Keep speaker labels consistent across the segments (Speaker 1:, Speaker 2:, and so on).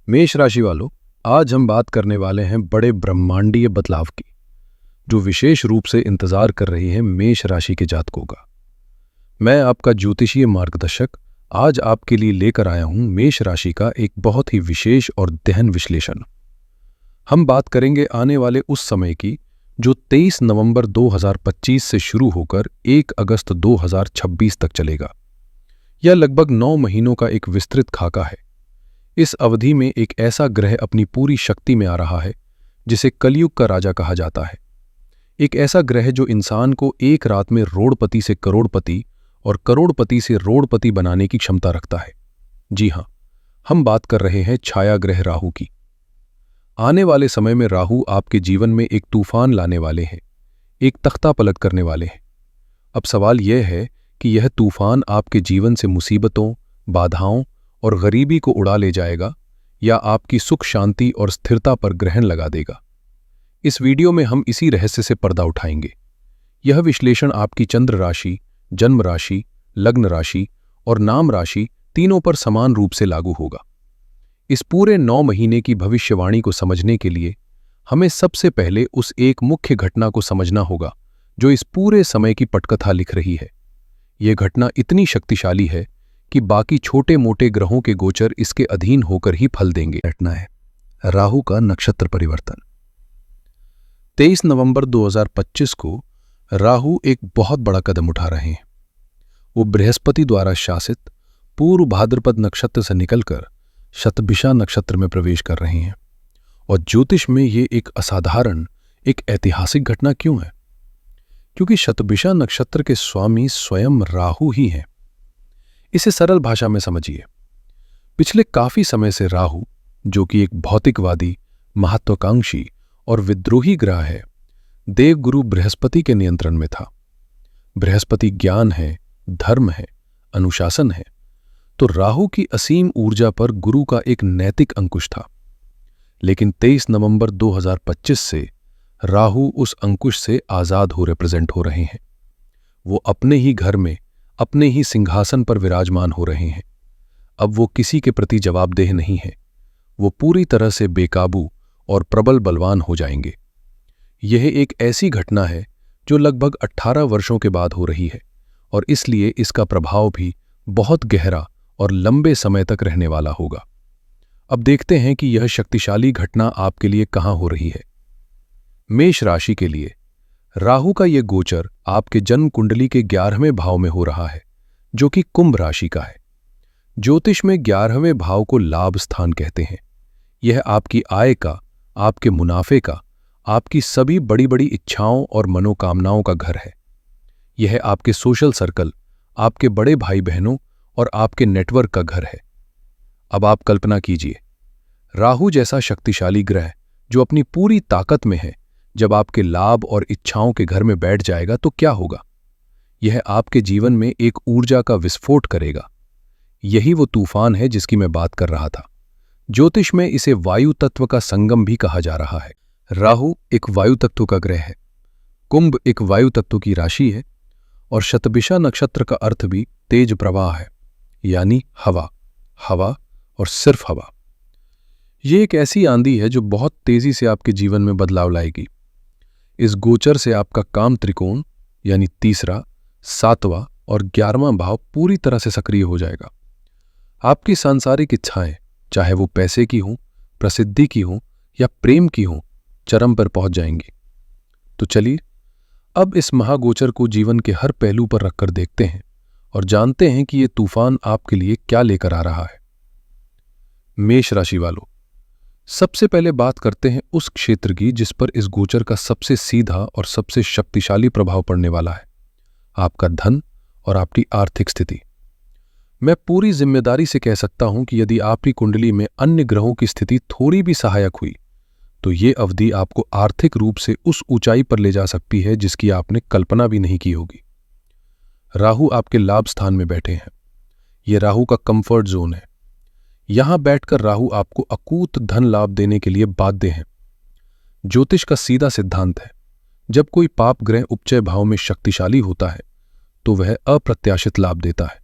Speaker 1: मेष राशि वालों, आज हम बात करने वाले हैं बड़े ब्रह्मांडीय बदलाव की, जो विशेष रूप से इंतजार कर रही है मेष राशि के जातकों का। मैं आपका ज्योतिषीय मार्गदर्शक आज आपके लिए लेकर आया हूं मेष राशि का एक बहुत ही विशेष और गहन विश्लेषण। हम बात करेंगे आने वाले उस समय की जो 23 नवंबर 2025 से शुरू होकर 1 अगस्त 2026 तक चलेगा। यह लगभग 9 महीनों का एक विस्तृत खाका है। इस अवधि में एक ऐसा ग्रह अपनी पूरी शक्ति में आ रहा है जिसे कलयुग का राजा कहा जाता है। एक ऐसा ग्रह जो इंसान को एक रात में रोड़पति से करोड़पति और करोड़पति से रोड़पति बनाने की क्षमता रखता है। जी हां, हम बात कर रहे हैं छाया ग्रह राहु की। आने वाले समय में राहु आपके जीवन में एक तूफान लाने वाले हैं, एक तख्ता पलट करने वाले हैं। अब सवाल यह है कि यह तूफान आपके जीवन से मुसीबतों, बाधाओं और गरीबी को उड़ा ले जाएगा या आपकी सुख शांति और स्थिरता पर ग्रहण लगा देगा। इस वीडियो में हम इसी रहस्य से पर्दा उठाएंगे। यह विश्लेषण आपकी चंद्र राशि, जन्म राशि, लग्न राशि और नाम राशि तीनों पर समान रूप से लागू होगा। इस पूरे 9 महीने की भविष्यवाणी को समझने के लिए हमें सबसे पहले उस एक मुख्य घटना को समझना होगा जो इस पूरे समय की पटकथा लिख रही है। यह घटना इतनी शक्तिशाली है कि बाकी छोटे मोटे ग्रहों के गोचर इसके अधीन होकर ही फल देंगे। घटना है राहु का नक्षत्र परिवर्तन। 23 नवंबर 2025 को राहु एक बहुत बड़ा कदम उठा रहे हैं। वो बृहस्पति द्वारा शासित पूर्व भाद्रपद नक्षत्र से निकलकर शतभिषा नक्षत्र में प्रवेश कर रहे हैं। और ज्योतिष में ये एक असाधारण, एक ऐतिहासिक घटना क्यों है? क्योंकि शतभिषा नक्षत्र के स्वामी स्वयं राहु ही हैं। इसे सरल भाषा में समझिए। पिछले काफी समय से राहु, जो कि एक भौतिकवादी, महत्वाकांक्षी और विद्रोही ग्रह है, देवगुरु बृहस्पति के नियंत्रण में था। बृहस्पति ज्ञान है, धर्म है, अनुशासन है, तो राहु की असीम ऊर्जा पर गुरु का एक नैतिक अंकुश था। लेकिन 23 नवंबर 2025 से राहु उस अंकुश से आजाद हो रिप्रेजेंट हो रहे हैं। वो अपने ही घर में, अपने ही सिंहासन पर विराजमान हो रहे हैं। अब वो किसी के प्रति जवाबदेह नहीं है। वो पूरी तरह से बेकाबू और प्रबल बलवान हो जाएंगे। यह एक ऐसी घटना है जो लगभग 18 वर्षों के बाद हो रही है और इसलिए इसका प्रभाव भी बहुत गहरा और लंबे समय तक रहने वाला होगा। अब देखते हैं कि यह शक्तिशाली घटना आपके लिए कहां हो रही है। मेष राशि के लिए राहु का यह गोचर आपके जन्म कुंडली के 11वें भाव में हो रहा है, जो कि कुंभ राशि का है। ज्योतिष में 11वें भाव को लाभ स्थान कहते हैं। यह आपकी आय का, आपके मुनाफे का, आपकी सभी बड़ी बड़ी इच्छाओं और मनोकामनाओं का घर है। यह आपके सोशल सर्कल, आपके बड़े भाई बहनों और आपके नेटवर्क का घर है। अब आप कल्पना कीजिए, राहु जैसा शक्तिशाली ग्रह जो अपनी पूरी ताकत में है, जब आपके लाभ और इच्छाओं के घर में बैठ जाएगा तो क्या होगा? यह आपके जीवन में एक ऊर्जा का विस्फोट करेगा। यही वो तूफान है जिसकी मैं बात कर रहा था। ज्योतिष में इसे वायु तत्व का संगम भी कहा जा रहा है। राहु एक वायु तत्व का ग्रह है, कुंभ एक वायु तत्व की राशि है और शतभिषा नक्षत्र का अर्थ भी तेज प्रवाह है, यानी हवा, हवा और सिर्फ हवा। ये एक ऐसी आंधी है जो बहुत तेजी से आपके जीवन में बदलाव लाएगी। इस गोचर से आपका काम त्रिकोण यानी तीसरा, 7वां और 11वां भाव पूरी तरह से सक्रिय हो जाएगा। आपकी सांसारिक इच्छाएं, चाहे वो पैसे की हों, प्रसिद्धि की हों या प्रेम की हों, चरम पर पहुंच जाएंगी। तो चलिए अब इस महागोचर को जीवन के हर पहलू पर रखकर देखते हैं और जानते हैं कि ये तूफान आपके लिए क्या लेकर आ रहा है। मेष राशि वालों, सबसे पहले बात करते हैं उस क्षेत्र की जिस पर इस गोचर का सबसे सीधा और सबसे शक्तिशाली प्रभाव पड़ने वाला है, आपका धन और आपकी आर्थिक स्थिति। मैं पूरी जिम्मेदारी से कह सकता हूं कि यदि आपकी कुंडली में अन्य ग्रहों की स्थिति थोड़ी भी सहायक हुई तो ये अवधि आपको आर्थिक रूप से उस ऊंचाई पर ले जा सकती है जिसकी आपने कल्पना भी नहीं की होगी। राहु आपके लाभ स्थान में बैठे हैं। यह राहु का कंफर्ट जोन है। यहां बैठकर राहु आपको अकूत धन लाभ देने के लिए बाध्य हैं। ज्योतिष का सीधा सिद्धांत है, जब कोई पाप ग्रह उपचय भाव में शक्तिशाली होता है तो वह अप्रत्याशित लाभ देता है।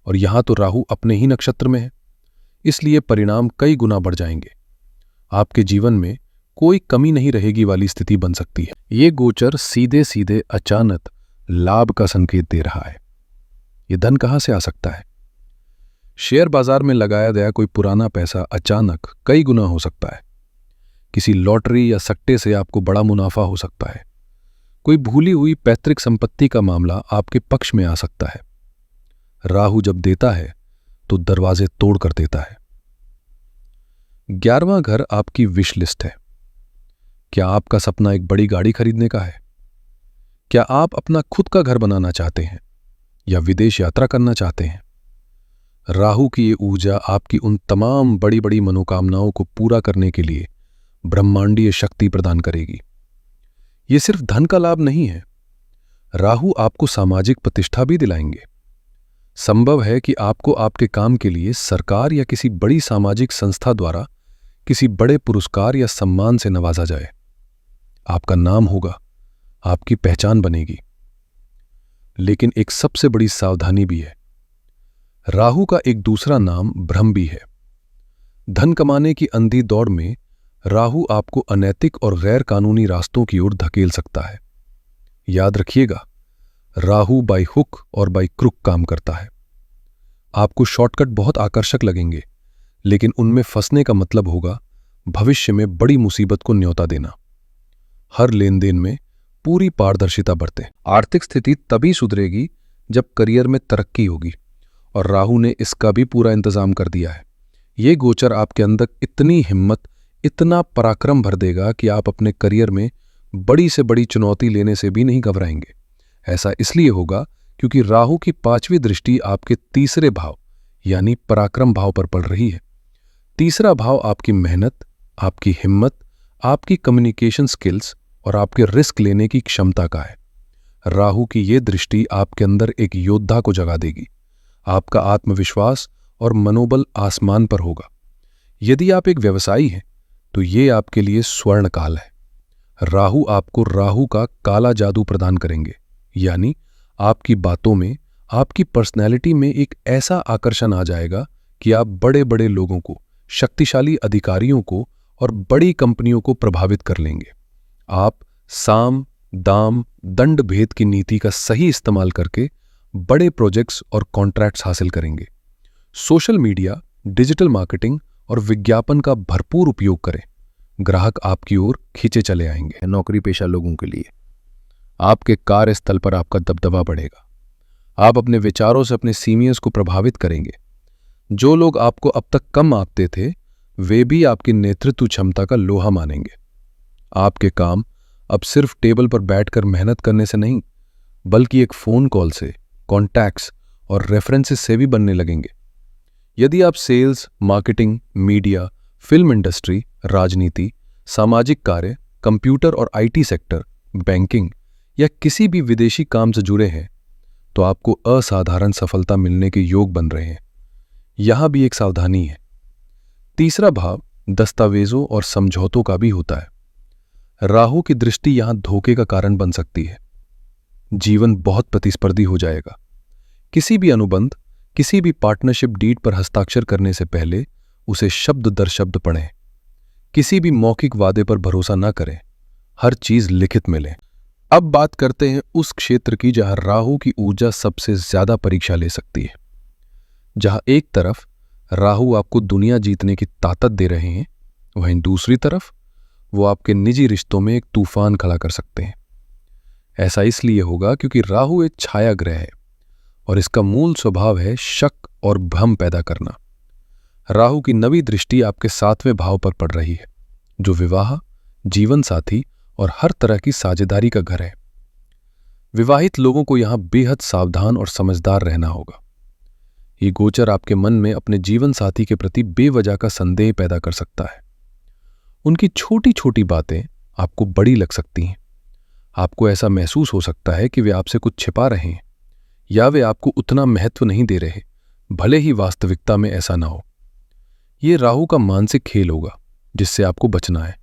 Speaker 1: और यहां तो राहु अपने ही नक्षत्र में है। इसलिए परिणाम कई गुना बढ़ जाएंगे। आपके जीवन में कोई कमी नहीं रहेगी वाली स्थिति बन सकती है। ये गोचर सीधे सीधे अचानक लाभ का संकेत दे रहा है। ये धन कहां से आ सकता है? शेयर बाजार में लगाया गया कोई पुराना पैसा अचानक कई गुना हो सकता है। किसी लॉटरी या सट्टे से आपको बड़ा मुनाफा हो सकता है। कोई भूली हुई पैतृक संपत्ति का मामला आपके पक्ष में आ सकता है। राहु जब देता है तो दरवाजे तोड़ कर देता है। 11वां घर आपकी विश लिस्ट है। क्या आपका सपना एक बड़ी गाड़ी खरीदने का है? क्या आप अपना खुद का घर बनाना चाहते हैं या विदेश यात्रा करना चाहते हैं? राहु की ये ऊर्जा आपकी उन तमाम बड़ी बड़ी मनोकामनाओं को पूरा करने के लिए ब्रह्मांडीय शक्ति प्रदान करेगी। ये सिर्फ धन का लाभ नहीं है, राहु आपको सामाजिक प्रतिष्ठा भी दिलाएंगे। संभव है कि आपको आपके काम के लिए सरकार या किसी बड़ी सामाजिक संस्था द्वारा किसी बड़े पुरस्कार या सम्मान से नवाजा जाए। आपका नाम होगा, आपकी पहचान बनेगी। लेकिन एक सबसे बड़ी सावधानी भी है। राहु का एक दूसरा नाम भ्रम भी है। धन कमाने की अंधी दौड़ में राहु आपको अनैतिक और गैर कानूनी रास्तों की ओर धकेल सकता है। याद रखिएगा, राहु बाई हुक और बाई क्रुक काम करता है। आपको शॉर्टकट बहुत आकर्षक लगेंगे, लेकिन उनमें फंसने का मतलब होगा भविष्य में बड़ी मुसीबत को न्योता देना। हर लेन देन में पूरी पारदर्शिता बरतें। आर्थिक स्थिति तभी सुधरेगी जब करियर में तरक्की होगी, और राहु ने इसका भी पूरा इंतजाम कर दिया है। ये गोचर आपके अंदर इतनी हिम्मत, इतना पराक्रम भर देगा कि आप अपने करियर में बड़ी से बड़ी चुनौती लेने से भी नहीं घबराएंगे। ऐसा इसलिए होगा क्योंकि राहु की 5वीं दृष्टि आपके तीसरे भाव यानी पराक्रम भाव पर पड़ रही है। तीसरा भाव आपकी मेहनत, आपकी हिम्मत, आपकी कम्युनिकेशन स्किल्स और आपके रिस्क लेने की क्षमता का है। राहु की ये दृष्टि आपके अंदर एक योद्धा को जगा देगी। आपका आत्मविश्वास और मनोबल आसमान पर होगा। यदि आप एक व्यवसायी हैं तो ये आपके लिए स्वर्ण काल है। राहु आपको राहु का काला जादू प्रदान करेंगे, यानी आपकी बातों में, आपकी पर्सनैलिटी में एक ऐसा आकर्षण आ जाएगा कि आप बड़े बड़े लोगों को, शक्तिशाली अधिकारियों को और बड़ी कंपनियों को प्रभावित कर लेंगे। आप साम, दाम, दंड भेद की नीति का सही इस्तेमाल करके बड़े प्रोजेक्ट्स और कॉन्ट्रैक्ट्स हासिल करेंगे। सोशल मीडिया, डिजिटल मार्केटिंग और विज्ञापन का भरपूर उपयोग करें। ग्राहक आपकी ओर खींचे चले आएंगे। नौकरी पेशा लोगों के लिए आपके कार्यस्थल पर आपका दबदबा बढ़ेगा। आप अपने विचारों से अपने सीनियर्स को प्रभावित करेंगे। जो लोग आपको अब तक कम आंकते थे, वे भी आपकी नेतृत्व क्षमता का लोहा मानेंगे। आपके काम अब सिर्फ टेबल पर बैठकर मेहनत करने से नहीं, बल्कि एक फोन कॉल से, कॉन्टैक्ट्स और रेफरेंसेस से भी बनने लगेंगे। यदि आप sales, marketing, media, film industry, राजनीति, सामाजिक कार्य, कंप्यूटर और आईटी सेक्टर, बैंकिंग या किसी भी विदेशी काम से जुड़े हैं, तो आपको असाधारण सफलता मिलने के योग बन रहे हैं। यहां भी एक सावधानी है। तीसरा भाव दस्तावेजों और समझौतों का भी होता है। राहु की दृष्टि यहां धोखे का कारण बन सकती है। जीवन बहुत प्रतिस्पर्धी हो जाएगा। किसी भी अनुबंध, किसी भी पार्टनरशिप डीड पर हस्ताक्षर करने से पहले उसे शब्द दर शब्द पढ़ें। किसी भी मौखिक वादे पर भरोसा न करें। हर चीज लिखित मिले। अब बात करते हैं उस क्षेत्र की जहां राहु की ऊर्जा सबसे ज्यादा परीक्षा ले सकती है। जहां एक तरफ राहु आपको दुनिया जीतने की ताकत दे रहे हैं, वहीं दूसरी तरफ वो आपके निजी रिश्तों में एक तूफान खड़ा कर सकते हैं। ऐसा इसलिए होगा क्योंकि राहु एक छाया ग्रह है और इसका मूल स्वभाव है शक और भ्रम पैदा करना। राहु की 9वीं दृष्टि आपके 7वें भाव पर पड़ रही है, जो विवाह, जीवन साथी और हर तरह की साझेदारी का घर है। विवाहित लोगों को यहां बेहद सावधान और समझदार रहना होगा। ये गोचर आपके मन में अपने जीवन साथी के प्रति बेवजह का संदेह पैदा कर सकता है। उनकी छोटी छोटी बातें आपको बड़ी लग सकती हैं। आपको ऐसा महसूस हो सकता है कि वे आपसे कुछ छिपा रहे हैं या वे आपको उतना महत्व नहीं दे रहे, भले ही वास्तविकता में ऐसा ना हो। ये राहु का मानसिक खेल होगा जिससे आपको बचना है।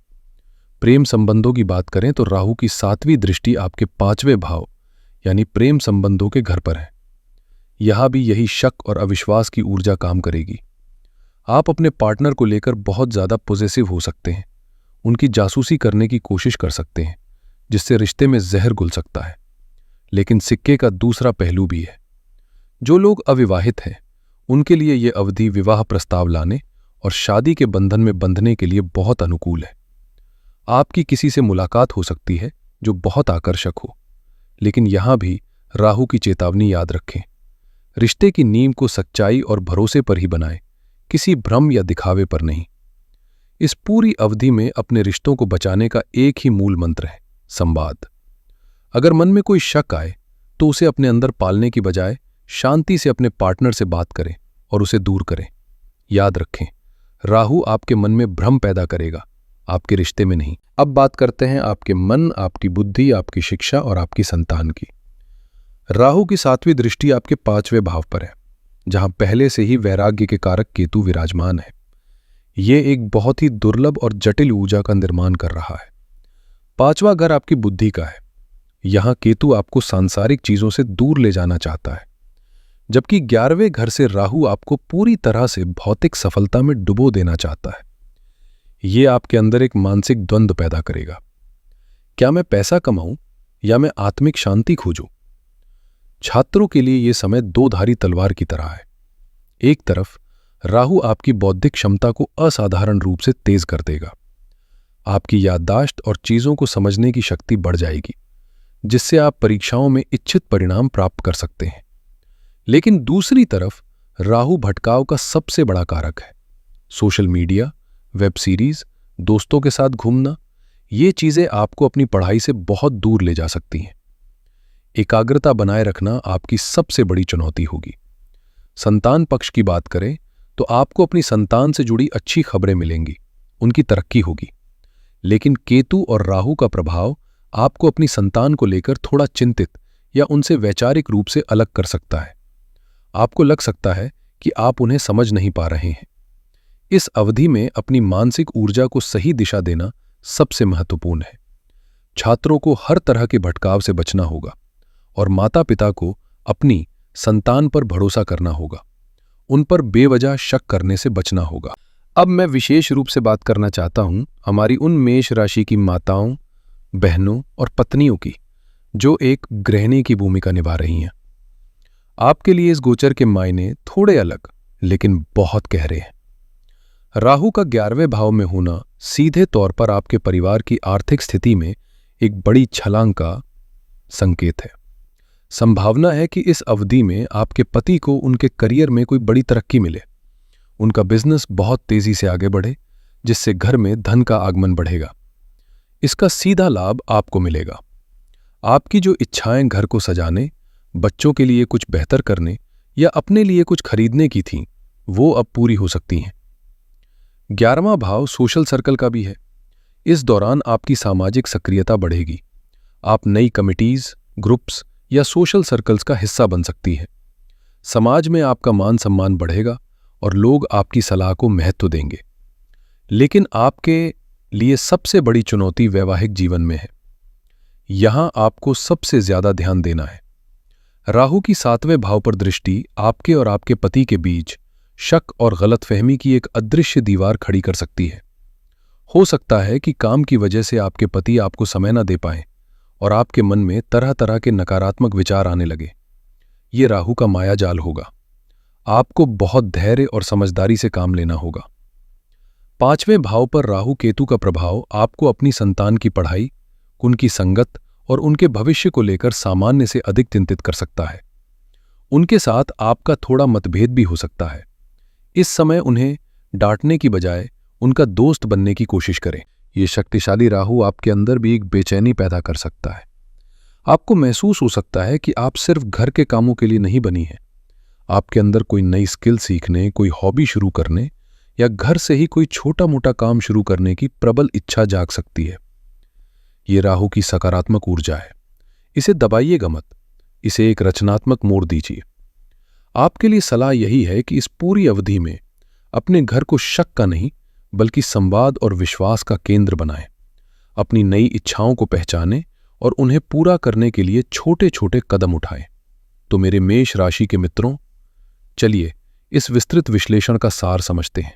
Speaker 1: प्रेम संबंधों की बात करें तो राहु की 7वीं दृष्टि आपके 5वें भाव यानी प्रेम संबंधों के घर पर है। यहां भी यही शक और अविश्वास की ऊर्जा काम करेगी। आप अपने पार्टनर को लेकर बहुत ज्यादा पॉजेसिव हो सकते हैं, उनकी जासूसी करने की कोशिश कर सकते हैं, जिससे रिश्ते में जहर घुल सकता है। लेकिन सिक्के का दूसरा पहलू भी है। जो लोग अविवाहित हैं, उनके लिए यह अवधि विवाह प्रस्ताव लाने और शादी के बंधन में बंधने के लिए बहुत अनुकूल है। आपकी किसी से मुलाकात हो सकती है जो बहुत आकर्षक हो, लेकिन यहां भी राहु की चेतावनी याद रखें। रिश्ते की नींव को सच्चाई और भरोसे पर ही बनाएं, किसी भ्रम या दिखावे पर नहीं। इस पूरी अवधि में अपने रिश्तों को बचाने का एक ही मूल मंत्र है, संवाद। अगर मन में कोई शक आए तो उसे अपने अंदर पालने की बजाय शांति से अपने पार्टनर से बात करें और उसे दूर करें। याद रखें, राहु आपके मन में भ्रम पैदा करेगा, आपके रिश्ते में नहीं। अब बात करते हैं आपके मन, आपकी बुद्धि, आपकी शिक्षा और आपकी संतान की। राहु की 7वीं दृष्टि आपके 5वें भाव पर है, जहां पहले से ही वैराग्य के कारक केतु विराजमान है। ये एक बहुत ही दुर्लभ और जटिल ऊर्जा का निर्माण कर रहा है। 5वां घर आपकी बुद्धि का है। यहां केतु आपको सांसारिक चीजों से दूर ले जाना चाहता है, जबकि 11वें घर से राहु आपको पूरी तरह से भौतिक सफलता में डुबो देना चाहता है। ये आपके अंदर एक मानसिक द्वंद्व पैदा करेगा। क्या मैं पैसा कमाऊं या मैं आत्मिक शांति खोजूं? छात्रों के लिए यह समय दो-धारी तलवार की तरह है। एक तरफ राहु आपकी बौद्धिक क्षमता को असाधारण रूप से तेज कर देगा। आपकी याददाश्त और चीजों को समझने की शक्ति बढ़ जाएगी, जिससे आप परीक्षाओं में इच्छित परिणाम प्राप्त कर सकते हैं। लेकिन दूसरी तरफ राहु भटकाव का सबसे बड़ा कारक है। सोशल मीडिया, वेब सीरीज, दोस्तों के साथ घूमना, ये चीजें आपको अपनी पढ़ाई से बहुत दूर ले जा सकती हैं। एकाग्रता बनाए रखना आपकी सबसे बड़ी चुनौती होगी। संतान पक्ष की बात करें तो आपको अपनी संतान से जुड़ी अच्छी खबरें मिलेंगी, उनकी तरक्की होगी। लेकिन केतु और राहु का प्रभाव आपको अपनी संतान को लेकर थोड़ा चिंतित या उनसे वैचारिक रूप से अलग कर सकता है। आपको लग सकता है कि आप उन्हें समझ नहीं पा रहे हैं। इस अवधि में अपनी मानसिक ऊर्जा को सही दिशा देना सबसे महत्वपूर्ण है। छात्रों को हर तरह के भटकाव से बचना होगा और माता पिता को अपनी संतान पर भरोसा करना होगा। उन पर बेवजह शक करने से बचना होगा। अब मैं विशेष रूप से बात करना चाहता हूं हमारी उन मेष राशि की माताओं, बहनों और पत्नियों की, जो एक गृहिणी की भूमिका निभा रही हैं। आपके लिए इस गोचर के मायने थोड़े अलग लेकिन बहुत गहरे हैं। राहु का 11वें भाव में होना सीधे तौर पर आपके परिवार की आर्थिक स्थिति में एक बड़ी छलांग का संकेत है। संभावना है कि इस अवधि में आपके पति को उनके करियर में कोई बड़ी तरक्की मिले, उनका बिजनेस बहुत तेजी से आगे बढ़े, जिससे घर में धन का आगमन बढ़ेगा। इसका सीधा लाभ आपको मिलेगा। आपकी जो इच्छाएं घर को सजाने, बच्चों के लिए कुछ बेहतर करने या अपने लिए कुछ खरीदने की थीं, वो अब पूरी हो सकती हैं। 11वां भाव सोशल सर्कल का भी है। इस दौरान आपकी सामाजिक सक्रियता बढ़ेगी। आप नई कमिटीज, ग्रुप्स या सोशल सर्कल्स का हिस्सा बन सकती है। समाज में आपका मान सम्मान बढ़ेगा और लोग आपकी सलाह को महत्व देंगे। लेकिन आपके लिए सबसे बड़ी चुनौती वैवाहिक जीवन में है। यहां आपको सबसे ज्यादा ध्यान देना है। राहु की 7वें भाव पर दृष्टि आपके और आपके पति के बीच शक और गलतफहमी की एक अदृश्य दीवार खड़ी कर सकती है। हो सकता है कि काम की वजह से आपके पति आपको समय न दे पाएं और आपके मन में तरह तरह के नकारात्मक विचार आने लगे। ये राहु का मायाजाल होगा। आपको बहुत धैर्य और समझदारी से काम लेना होगा। 5वें भाव पर राहु केतु का प्रभाव आपको अपनी संतान की पढ़ाई, उनकी संगत और उनके भविष्य को लेकर सामान्य से अधिक चिंतित कर सकता है। उनके साथ आपका थोड़ा मतभेद भी हो सकता है। इस समय उन्हें डांटने की बजाय उनका दोस्त बनने की कोशिश करें। ये शक्तिशाली राहु आपके अंदर भी एक बेचैनी पैदा कर सकता है। आपको महसूस हो सकता है कि आप सिर्फ घर के कामों के लिए नहीं बनी हैं। आपके अंदर कोई नई स्किल सीखने, कोई हॉबी शुरू करने या घर से ही कोई छोटा मोटा काम शुरू करने की प्रबल इच्छा जाग सकती है। ये राहु की सकारात्मक ऊर्जा है। इसे दबाइएगा मत, इसे एक रचनात्मक मोड़ दीजिए। आपके लिए सलाह यही है कि इस पूरी अवधि में अपने घर को शक का नहीं बल्कि संवाद और विश्वास का केंद्र बनाएं। अपनी नई इच्छाओं को पहचानें और उन्हें पूरा करने के लिए छोटे छोटे कदम उठाएं। तो मेरे मेष राशि के मित्रों, चलिए इस विस्तृत विश्लेषण का सार समझते हैं।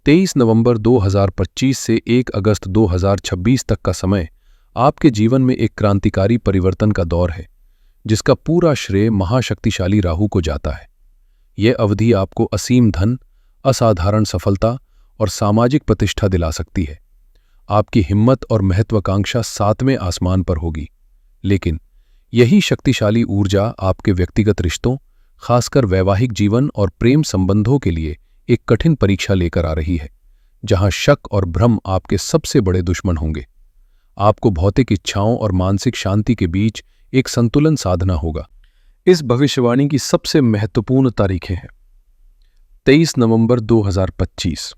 Speaker 1: 23 नवंबर 2025 से 1 अगस्त 2026 तक का समय आपके जीवन में एक क्रांतिकारी परिवर्तन का दौर है, जिसका पूरा श्रेय महाशक्तिशाली राहु को जाता है। यह अवधि आपको असीम धन, असाधारण सफलता और सामाजिक प्रतिष्ठा दिला सकती है। आपकी हिम्मत और महत्वाकांक्षा 7वें आसमान पर होगी, लेकिन यही शक्तिशाली ऊर्जा आपके व्यक्तिगत रिश्तों, खासकर वैवाहिक जीवन और प्रेम संबंधों के लिए एक कठिन परीक्षा लेकर आ रही है, जहां शक और भ्रम आपके सबसे बड़े दुश्मन होंगे। आपको भौतिक इच्छाओं और मानसिक शांति के बीच एक संतुलन साधना होगा। इस भविष्यवाणी की सबसे महत्वपूर्ण तारीखें हैं 23 नवंबर 2025,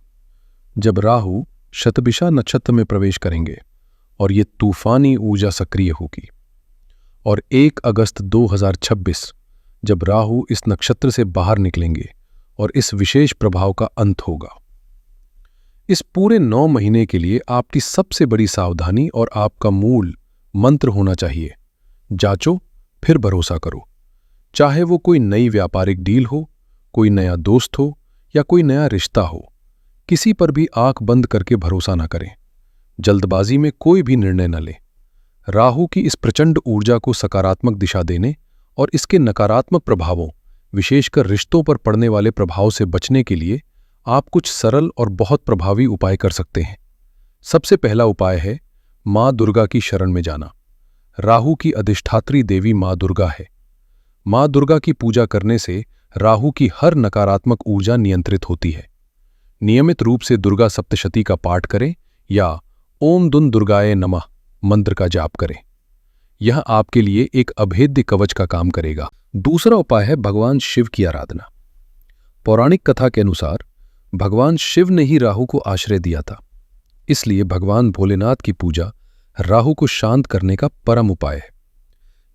Speaker 1: जब राहु शतभिषा नक्षत्र में प्रवेश करेंगे और ये तूफानी ऊर्जा सक्रिय होगी, और 1 अगस्त 2026, जब राहु इस नक्षत्र से बाहर निकलेंगे और इस विशेष प्रभाव का अंत होगा। इस पूरे 9 महीने के लिए आपकी सबसे बड़ी सावधानी और आपका मूल मंत्र होना चाहिए, जांचो फिर भरोसा करो। चाहे वो कोई नई व्यापारिक डील हो, कोई नया दोस्त हो या कोई नया रिश्ता हो, किसी पर भी आंख बंद करके भरोसा न करें। जल्दबाजी में कोई भी निर्णय न लें। राहु की इस प्रचंड ऊर्जा को सकारात्मक दिशा देने और इसके नकारात्मक प्रभावों, विशेषकर रिश्तों पर पड़ने वाले प्रभाव से बचने के लिए आप कुछ सरल और बहुत प्रभावी उपाय कर सकते हैं। सबसे पहला उपाय है मां दुर्गा की शरण में जाना। राहु की अधिष्ठात्री देवी मां दुर्गा है। मां दुर्गा की पूजा करने से राहु की हर नकारात्मक ऊर्जा नियंत्रित होती है। नियमित रूप से दुर्गा सप्तशती का पाठ करें या ओम दुन दुर्गाय नमः मंत्र का जाप करें। यह आपके लिए एक अभेद्य कवच का काम करेगा। दूसरा उपाय है भगवान शिव की आराधना। पौराणिक कथा के अनुसार भगवान शिव ने ही राहु को आश्रय दिया था, इसलिए भगवान भोलेनाथ की पूजा राहु को शांत करने का परम उपाय है।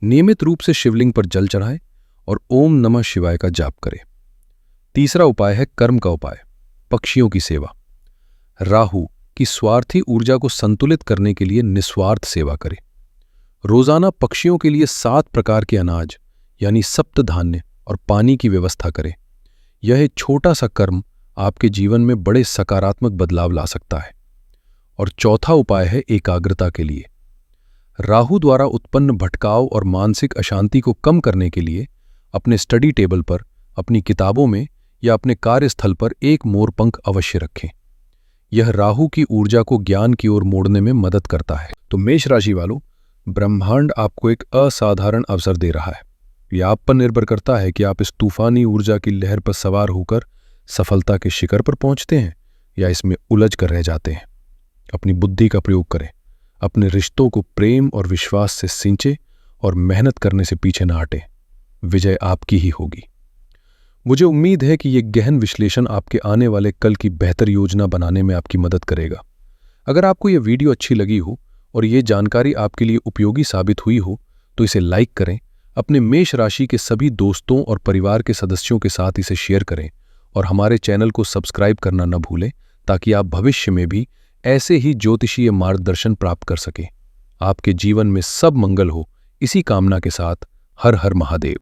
Speaker 1: नियमित रूप से शिवलिंग पर जल चढ़ाएं और ओम नमः शिवाय का जाप करें। तीसरा उपाय है कर्म का उपाय, पक्षियों की सेवा। राहु की स्वार्थी ऊर्जा को संतुलित करने के लिए निस्वार्थ सेवा करें। रोजाना पक्षियों के लिए 7 प्रकार के अनाज यानी सप्त धान्य और पानी की व्यवस्था करें। यह एक छोटा सा कर्म आपके जीवन में बड़े सकारात्मक बदलाव ला सकता है। और चौथा उपाय है एकाग्रता के लिए। राहु द्वारा उत्पन्न भटकाव और मानसिक अशांति को कम करने के लिए अपने स्टडी टेबल पर, अपनी किताबों में या अपने कार्यस्थल पर एक मोरपंख अवश्य रखें। यह राहु की ऊर्जा को ज्ञान की ओर मोड़ने में मदद करता है। तो मेष राशि वालों, ब्रह्मांड आपको एक असाधारण अवसर दे रहा है। यह आप पर निर्भर करता है कि आप इस तूफानी ऊर्जा की लहर पर सवार होकर सफलता के शिखर पर पहुंचते हैं या इसमें उलझ कर रह जाते हैं। अपनी बुद्धि का प्रयोग करें, अपने रिश्तों को प्रेम और विश्वास से सींचे और मेहनत करने से पीछे न हटें। विजय आपकी ही होगी। मुझे उम्मीद है कि यह गहन विश्लेषण आपके आने वाले कल की बेहतर योजना बनाने में आपकी मदद करेगा। अगर आपको यह वीडियो अच्छी लगी हो और ये जानकारी आपके लिए उपयोगी साबित हुई हो तो इसे लाइक करें, अपने मेष राशि के सभी दोस्तों और परिवार के सदस्यों के साथ इसे शेयर करें और हमारे चैनल को सब्सक्राइब करना न भूलें, ताकि आप भविष्य में भी ऐसे ही ज्योतिषीय मार्गदर्शन प्राप्त कर सकें। आपके जीवन में सब मंगल हो, इसी कामना के साथ हर हर महादेव।